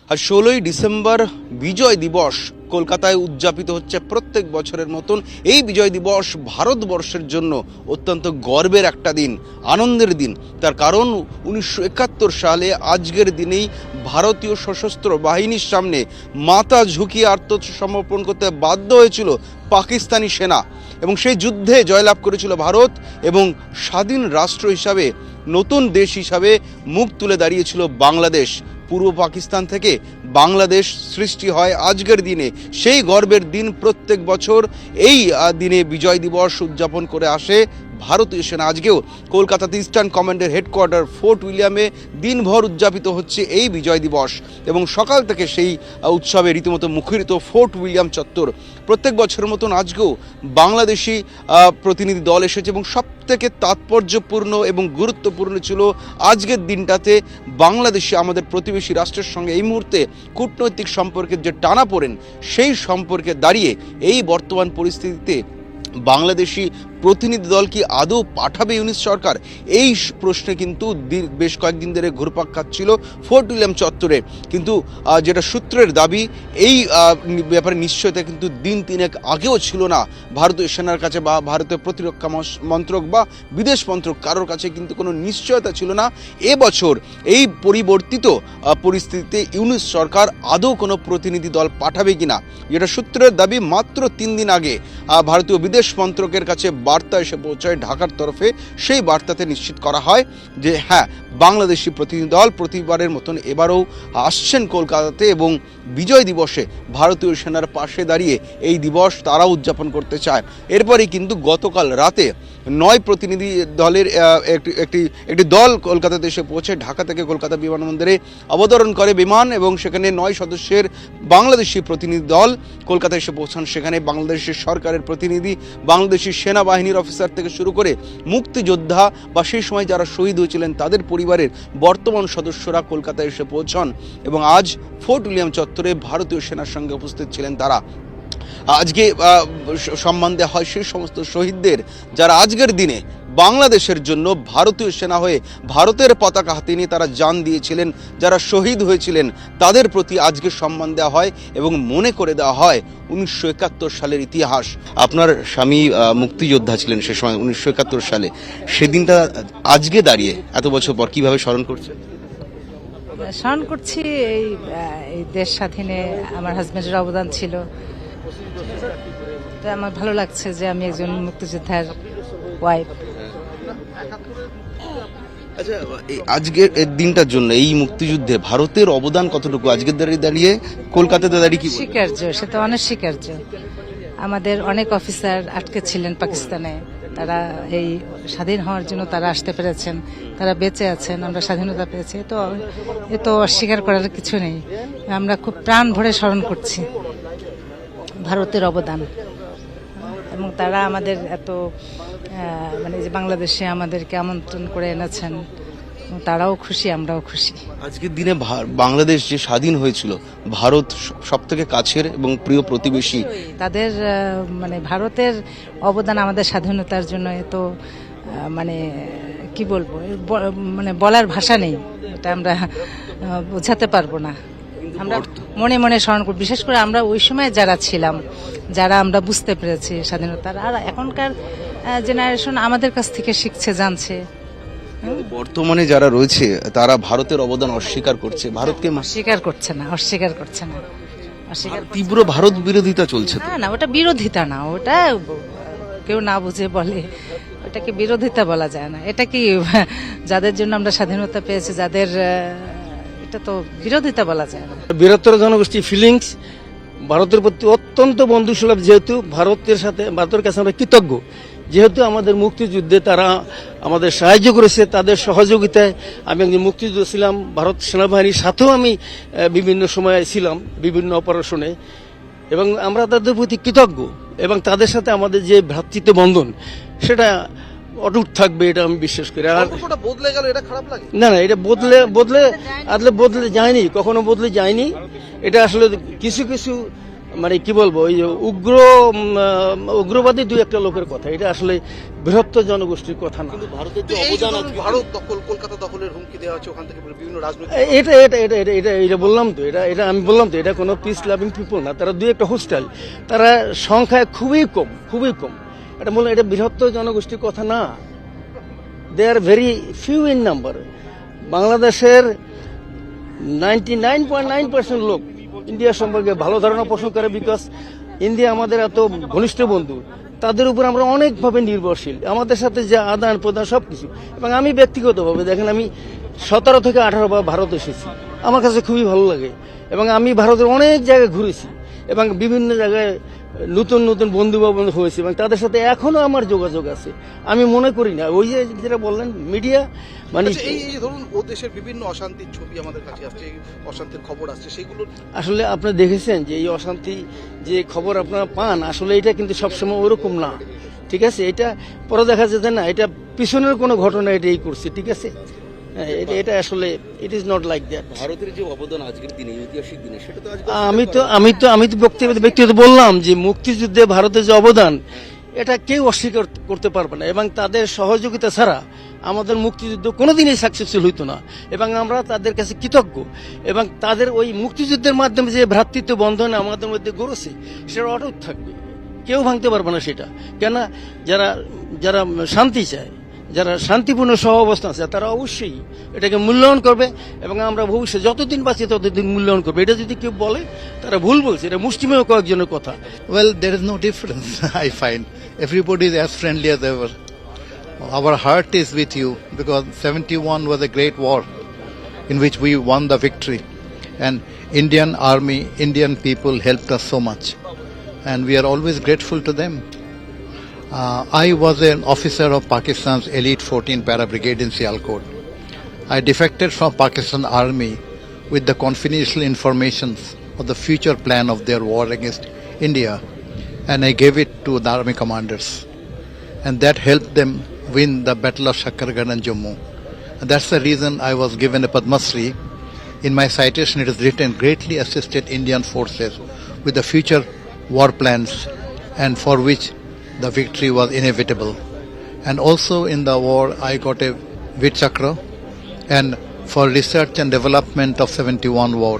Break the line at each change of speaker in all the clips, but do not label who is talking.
আর 16ই December বিজয় দিবস কলকাতায় উদযাপিত হচ্ছে প্রত্যেক বছরের মতন। এই বিজয় দিবস ভারতবর্ষের জন্য অত্যন্ত গর্বের একটা দিন, আনন্দের দিন। তার কারণ 1971 সালে আজকের দিনেই ভারতীয় সশস্ত্র বাহিনীর সামনে মাথা ঝুঁকিয়ে আত্মসমর্পণ করতে বাধ্য হয়েছিল পাকিস্তানি সেনা, এবং সেই যুদ্ধে জয়লাভ করেছিল ভারত এবং স্বাধীন রাষ্ট্র হিসাবে, নতুন দেশ হিসাবে মুখ তুলে দাঁড়িয়েছিল বাংলাদেশ। পূর্ব পাকিস্তান থেকে বাংলাদেশ সৃষ্টি হয় আজকের দিনে। সেই গর্বের দিন প্রত্যেক বছর এই দিনে বিজয় দিবস উদযাপন করে আসে ভারতীয় সেনা। আজকেও কলকাতাতে ইস্টার্ন কমান্ডের হেডকোয়ার্টার ফোর্ট উইলিয়ামে দিনভর উদযাপিত হচ্ছে এই বিজয় দিবস, এবং সকাল থেকে সেই উৎসবে রীতিমতো মুখরিত ফোর্ট উইলিয়াম চত্বর। প্রত্যেক বছরের মতন আজকেও বাংলাদেশি প্রতিনিধি দল এসেছে, এবং সবথেকে তাৎপর্যপূর্ণ এবং গুরুত্বপূর্ণ ছিল আজকের দিনটাতে বাংলাদেশি আমাদের প্রতিবেশী রাষ্ট্রের সঙ্গে এই মুহূর্তে কূটনৈতিক সম্পর্কের যে টানাপোড়েন, সেই সম্পর্কে দাঁড়িয়ে এই বর্তমান পরিস্থিতিতে বাংলাদেশি প্রতিনিধি দল কি আদৌ পাঠাবে ইউনিস সরকার, এই প্রশ্নে কিন্তু বেশ কয়েকদিন ধরে ঘুরপাক খাচ্ছিল ফোর্ট উইলিয়াম চত্বরে। কিন্তু যেটা সূত্রের দাবি, এই ব্যাপারে নিশ্চয়তা কিন্তু দিন তিনেক আগেও ছিল না ভারতীয় সেনার কাছে বা ভারতীয় প্রতিরক্ষা মন্ত্রক বা বিদেশ মন্ত্রক কারোর কাছে কিন্তু কোনো নিশ্চয়তা ছিল না এবছর এই পরিবর্তিত পরিস্থিতিতে ইউনিস সরকার আদৌ কোনো প্রতিনিধি দল পাঠাবে কিনা। যেটা সূত্রের দাবি, মাত্র 3 দিন আগে ভারতীয় বিদেশ মন্ত্রকের কাছে বার্তা এসে পৌঁছায় ঢাকার তরফে। সেই বার্তাতে নিশ্চিত করা হয় যে হ্যাঁ, বাংলাদেশি প্রতিনিধি দল প্রতিবারের মতন এবারও আসছেন কলকাতাতে, এবং বিজয় দিবসে ভারতীয় সেনার পাশে দাঁড়িয়ে এই দিবস তারা উদযাপন করতে চায়। এরপরেই কিন্তু গতকাল রাতে 9 প্রতিনিধি দলের একটি দল কলকাতাতে এসে পৌঁছে ঢাকা থেকে কলকাতা বিমানবন্দরে অবতরণ করে বিমান, এবং সেখানে 9 সদস্যের বাংলাদেশি প্রতিনিধি দল কলকাতায় এসে পৌঁছান। সেখানে বাংলাদেশের সরকারের প্রতিনিধি, বাংলাদেশি সেনাবাহিনীর অফিসার থেকে শুরু করে মুক্তিযোদ্ধা বা সেই সময় যারা শহীদ হয়েছিলেন তাদের পরিবারের বর্তমান সদস্যরা কলকাতায় এসে পৌঁছান, এবং আজ ফোর্ট উইলিয়াম চত্বরে ভারতীয় সেনার সঙ্গে উপস্থিত ছিলেন তারা। আজকে সম্মান দেওয়া হয় সেই সমস্ত শহীদদের যারা আজকের দিনে বাংলাদেশের জন্য ভারতীয় সেনা হয়ে ভারতের পতাকা হাতে নিয়ে তারা জান দিয়েছিলেন, যারা শহীদ হয়েছিলেন তাদের প্রতি আজকে সম্মান দেওয়া হয় এবং মনে করে দেওয়া হয় 1971 সালের ইতিহাস। আপনার স্বামী মুক্তিযোদ্ধা ছিলেন সে সময় 1971 সালে, সেদিনটা আজকে দাঁড়িয়ে এত বছর পর কিভাবে স্মরণ করছেন?
স্মরণ করছি এই দেশ স্বাধীনে আমার হাজবেন্ডের অবদান ছিল। আমার ভালো লাগছে যে আমি একজন মুক্তিযোদ্ধার ওয়াইফ।
আচ্ছা, আজকের দিনটার জন্য এই মুক্তিযুদ্ধে ভারতের অবদান কতটুকু আজকের দাঁড়িয়ে কলকাতাতে দাঁড়িয়ে কি
স্বীকার্য? সেটা অনেক স্বীকার্য। আমাদের অনেক অফিসার আটকে ছিলেন পাকিস্তানে, তারা এই স্বাধীন হওয়ার জন্য তারা আসতে পেরেছেন, তারা বেঁচে আছেন, আমরা স্বাধীনতা পেয়েছি। এ তো অস্বীকার করার কিছু নেই। আমরা খুব প্রাণ ভরে স্মরণ করছি ভারতের অবদান, এবং তারা আমাদের এত মানে যে বাংলাদেশে আমাদেরকে আমন্ত্রণ করে এনেছেন, তারাও খুশি, আমরাও খুশি।
আজকের দিনে বাংলাদেশ যে স্বাধীন হয়েছিল, ভারত সব থেকে কাছের এবং প্রিয় প্রতিবেশী,
তাদের মানে ভারতের অবদান আমাদের স্বাধীনতার জন্য এত মানে কি বলবো, মানে বলার ভাষা নেই, এটা আমরা বোঝাতে পারবো না। আমরা মনে মনে স্মরণ করি, বিশেষ করে আমরা ওই সময় যারা ছিলাম, যারা আমরা বুঝতে পেরেছি স্বাধীনতার, আর এখনকার জেনারেশন আমাদের কাছ থেকে শিখছে, জানছে।
বর্তমানে যারা রয়েছে তারা ভারতের অবদান অস্বীকার করছে, ভারতকে
অস্বীকার করছে না, অস্বীকার করছে না,
তীব্র ভারত বিরোধিতা চলছে।
না, ওটা বিরোধিতা না, ওটা কেউ না বুঝে বলে, ওটাকে বিরোধিতা বলা যায় না। এটা কি যাদের জন্য আমরা স্বাধীনতা পেয়েছি, যাদের, এটা তো বিরোধিতা বলা যায় না।
বৃহত্তর জনগোষ্ঠী ফিলিংস ভারতের প্রতি অত্যন্ত বন্ধুসুলভ, যেহেতু ভারতের কাছে আমরা কৃতজ্ঞ, যেহেতু আমাদের মুক্তিযুদ্ধে তারা আমাদের সাহায্য করেছে। তাদের সহযোগিতায় আমি একজন মুক্তিযোদ্ধা ছিলাম, ভারত সেনাবাহিনীর সাথেও আমি বিভিন্ন সময়ে ছিলাম, বিভিন্ন অপারেশনে, এবং আমরা তাদের প্রতি কৃতজ্ঞ, এবং তাদের সাথে আমাদের যে ভ্রাতৃত্ব বন্ধন সেটা অটুট থাকবে, এটা আমি বিশ্বাস করি। আর
বদলে গেল, এটা খারাপ লাগে
না, এটা বদলে যায়নি, কখনো বদলে যায়নি। এটা আসলে কিছু কিছু মানে কি বলবো, ওই যে উগ্রবাদী দুই একটা লোকের কথা, এটা আসলে বৃহত্তর জনগোষ্ঠীর কথা না।
ভারতের যে
এই যে
অবদান
ধরুন ভারত দখল, কলকাতা দখলের হুমকি দেওয়া হচ্ছে ওখান থেকে বিভিন্ন রাজনৈতিক
এটা এটা এটা এটা এটা এটা বললাম তো, এটা আমি বললাম তো, এটা কোনো পিস লাভিং পিপল না, তারা দুই একটা হোস্টাইল, তারা সংখ্যায় খুবই কম। এটা বললাম, এটা বৃহত্তর জনগোষ্ঠীর কথা না। They are very few in number. বাংলাদেশের 99.9% লোক ইন্ডিয়া সম্পর্কে ভালো ধারণা পোষণ করে, বিকজ ইন্ডিয়া আমাদের এত ঘনিষ্ঠ বন্ধু, তাদের উপর আমরা অনেকভাবে নির্ভরশীল, আমাদের সাথে যে আদান প্রদান সবকিছু। এবং আমি ব্যক্তিগতভাবে দেখেন, আমি 17 থেকে 18 বার ভারত এসেছি, আমার কাছে খুবই ভালো লাগে। এবং আমি ভারতের অনেক জায়গায় ঘুরেছি এবং বিভিন্ন জায়গায় নতুন বন্ধু বান্ধব হয়েছে এবং তাদের সাথে এখনো আমার যোগাযোগ আছে। আমি মনে করি না ওই যে যেটা বললেন মিডিয়া, মানে
আচ্ছা, এই যে ধরুন ও দেশের বিভিন্ন অশান্তির ছবি আমাদের কাছে আসছে, এই অশান্তির খবর আসছে, সেগুলো
আসলে আপনারা দেখেছেন যে এই অশান্তি যে খবর আপনারা পান, আসলে এটা কিন্তু সবসময় ওরকম না, ঠিক আছে। এটা পরে দেখা যাচ্ছে না, এটা পিছনের কোনো ঘটনা এটাই করছে, ঠিক আছে। এটা আসলে it is not like that.
ভারতের যে অবদান আজকের দিনে, ঐতিহাসিক দিনে, সেটা তো আজকে
আমি তো ব্যক্তিগত বললাম যে মুক্তিযুদ্ধে ভারতের যে অবদান, এটা কেউ অস্বীকার করতে পারবে না। এবং তাদের সহযোগিতা ছাড়া আমাদের মুক্তিযুদ্ধ কোনোদিনই সাকসেসফুল হইতো না। এবং আমরা তাদের কাছে কৃতজ্ঞ। এবং তাদের ওই মুক্তিযুদ্ধের মাধ্যমে যে ভ্রাতৃত্ব বন্ধন আমাদের মধ্যে গড়েছে, সেটা অটুট থাকবে, কেউ ভাঙতে পারবে না সেটা। কেন, যারা শান্তি চায়, যারা শান্তিপূর্ণ সহ অবস্থান আছে, তারা অবশ্যই এটাকে মূল্যায়ন করবে। এবং আমরা ভবিষ্যতে যতদিন বাঁচি ততদিন মূল্যায়ন করবে। এটা যদি কেউ বলে তারা ভুল বলছে, এটা মুষ্টিমেয় কয়েকজনের কথা।
Well, there is no difference, I find. Everybody is as friendly as ever. Our heart is with you because 71 was a great war in which we won the victory. And Indian army, Indian people helped us so much. And we are always grateful to them. I was an officer of Pakistan's elite 14 para brigade in Sialkot. I defected from Pakistan army with the confidential informations of the future plan of their war against India, and I gave it to the army commanders, and that helped them win the battle of Shakkargarh and Jammu. And that's the reason I was given a Padma Shri. In my citation it is written, greatly assisted Indian forces with the future war plans, and for which the victory was inevitable. And also in the war I got a Vir Chakra, and for research and development of 71 war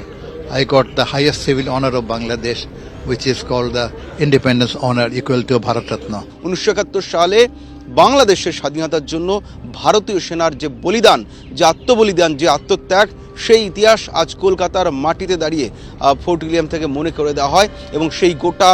I got the highest civil honor of Bangladesh, which is called the Independence Honor, equal to Bharat Ratna.
1971 সালে বাংলাদেশের স্বাধীনতার জন্য ভারতীয় সেনার যে বলিদান, যে আত্মবলিদান, যে আত্মত্যাগ, সেই ইতিহাস আজ কলকাতার মাটিতে দাঁড়িয়ে ফোর্ট উইলিয়াম থেকে মনে করে দেওয়া হয়। এবং সেই গোটা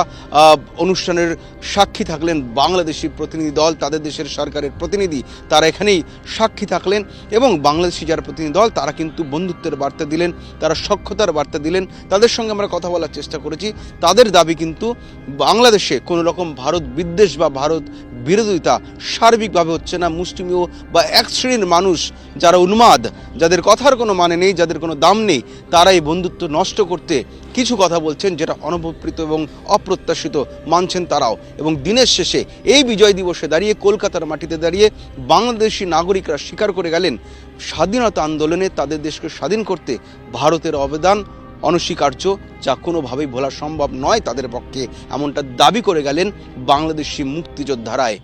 অনুষ্ঠানের সাক্ষী থাকলেন বাংলাদেশি প্রতিনিধি দল, তাদের দেশের সরকারের প্রতিনিধি, তারা এখানেই সাক্ষী থাকলেন। এবং বাংলাদেশি যারা প্রতিনিধি দল, তারা কিন্তু বন্ধুত্বের বার্তা দিলেন, তারা সখ্যতার বার্তা দিলেন। তাদের সঙ্গে আমরা কথা বলার চেষ্টা করেছি। তাদের দাবি কিন্তু বাংলাদেশে কোনো রকম ভারত বিদ্বেষ বা ভারত বিরোধিতা সার্বিকভাবে হচ্ছে না। মুষ্টিমেয় বা এক শ্রেণীর মানুষ যারা উন্মাদ, যাদের কথার কোনো মানে নেই, যাদের কোনো দাম নেই, তারা এই বন্ধুত্ব নষ্ট করতে কিছু কথা বলছেন, যেটা অনভিপ্রেত এবং অপ্রত্যাশিত মানছেন তারাও। এবং দিনের শেষে এই বিজয় দিবসে দাঁড়িয়ে, কলকাতার মাটিতে দাঁড়িয়ে বাংলাদেশি নাগরিকরা স্বীকার করে গেলেন, স্বাধীনতা আন্দোলনে তাদের দেশকে স্বাধীন করতে ভারতের অবদান অনস্বীকার্য, যা কোনোভাবেই ভোলা সম্ভব নয় তাদের পক্ষে, এমনটা দাবি করে গেলেন বাংলাদেশি মুক্তিযোদ্ধারায়।